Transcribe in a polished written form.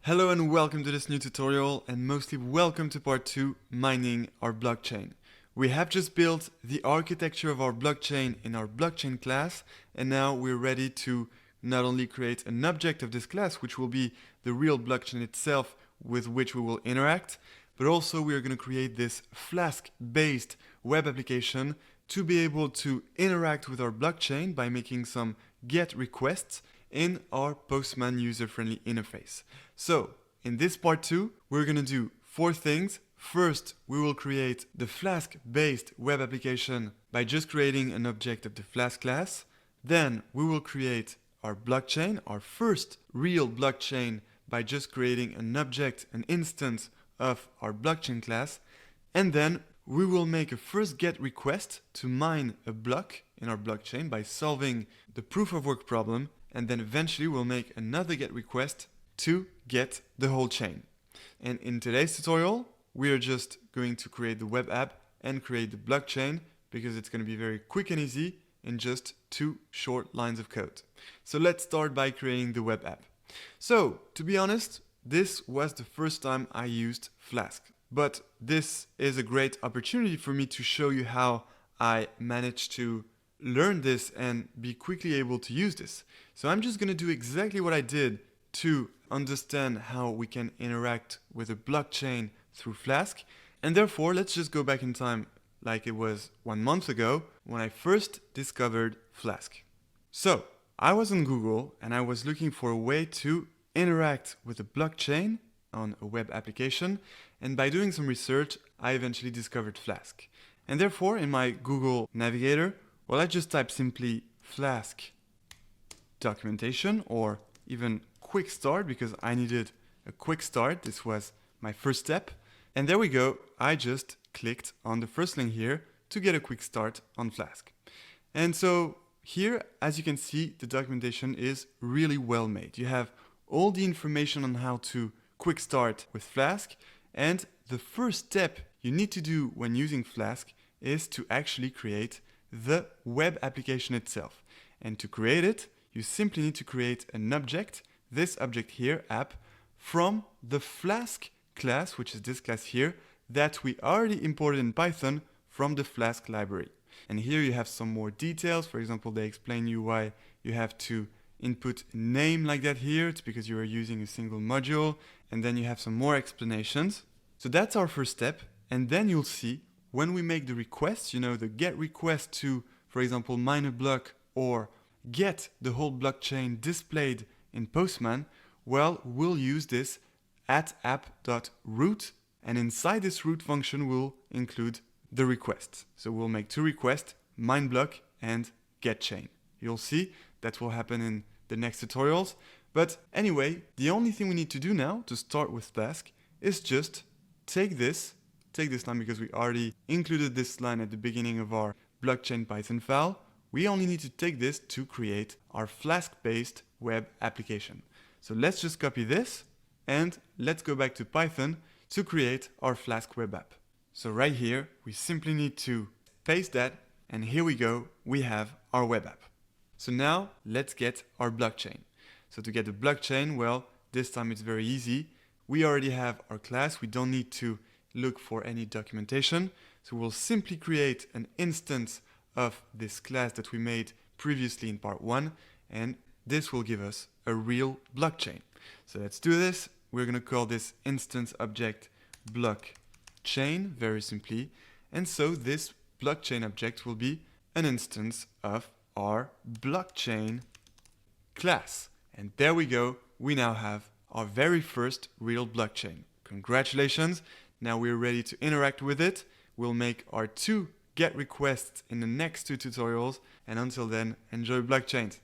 Hello and welcome to this new tutorial, and mostly welcome to part 2, mining our blockchain. We have just built the architecture of our blockchain in our blockchain class, and now we're ready to not only create an object of this class, which will be the real blockchain itself with which we will interact, but also we are going to create this Flask-based web application to be able to interact with our blockchain by making some GET requests in our Postman user-friendly interface. So, in this part 2, we're going to do 4 things. First, we will create the Flask-based web application by just creating an object of the Flask class. Then, we will create our blockchain, our first real blockchain, by just creating an object, an instance of our blockchain class. And then, we will make a first GET request to mine a block in our blockchain by solving the proof of work problem, and then eventually we'll make another GET request to get the whole chain. And in today's tutorial, we are just going to create the web app and create the blockchain because it's going to be very quick and easy in just 2 short lines of code. So let's start by creating the web app. So, to be honest, this was the first time I used Flask. But this is a great opportunity for me to show you how I managed to learn this and be quickly able to use this. So I'm just going to do exactly what I did to understand how we can interact with a blockchain through Flask. And therefore, let's just go back in time like it was 1 month ago when I first discovered Flask. So I was on Google and I was looking for a way to interact with a blockchain on a web application, and by doing some research, I eventually discovered Flask. And therefore, in my Google Navigator, I just type simply Flask documentation or even quick start because I needed a quick start. This was my first step. And there we go. I just clicked on the first link here to get a quick start on Flask. And so here, as you can see, the documentation is really well made. You have all the information on how to quick start with Flask, and the first step you need to do when using Flask is to actually create the web application itself. And to create it, you simply need to create an object, this object here, app, from the Flask class, which is this class here, that we already imported in Python from the Flask library. And here you have some more details. For example, they explain you why you have to input name like that here. It's because you are using a single module, and then you have some more explanations. So that's our first step, and then you'll see when we make the requests, the GET request to, for example, mine a block or get the whole blockchain displayed in Postman, we'll use this at app.root, and inside this root function we'll include the requests. So we'll make 2 requests, mine block and get chain. You'll see that will happen in the next tutorials. But anyway, the only thing we need to do now to start with Flask is just take this line, because we already included this line at the beginning of our blockchain Python file. We only need to take this to create our Flask-based web application. So let's just copy this and let's go back to Python to create our Flask web app. So right here, we simply need to paste that, and here we go, we have our web app. So now let's get our blockchain. So to get the blockchain, this time it's very easy. We already have our class. We don't need to look for any documentation. So we'll simply create an instance of this class that we made previously in part 1, and this will give us a real blockchain. So let's do this. We're going to call this instance object blockchain, very simply. And so this blockchain object will be an instance of our blockchain class. And there we go. We now have our very first real blockchain. Congratulations. Now we're ready to interact with it. We'll make our 2 GET requests in the next 2 tutorials. And until then, enjoy blockchains.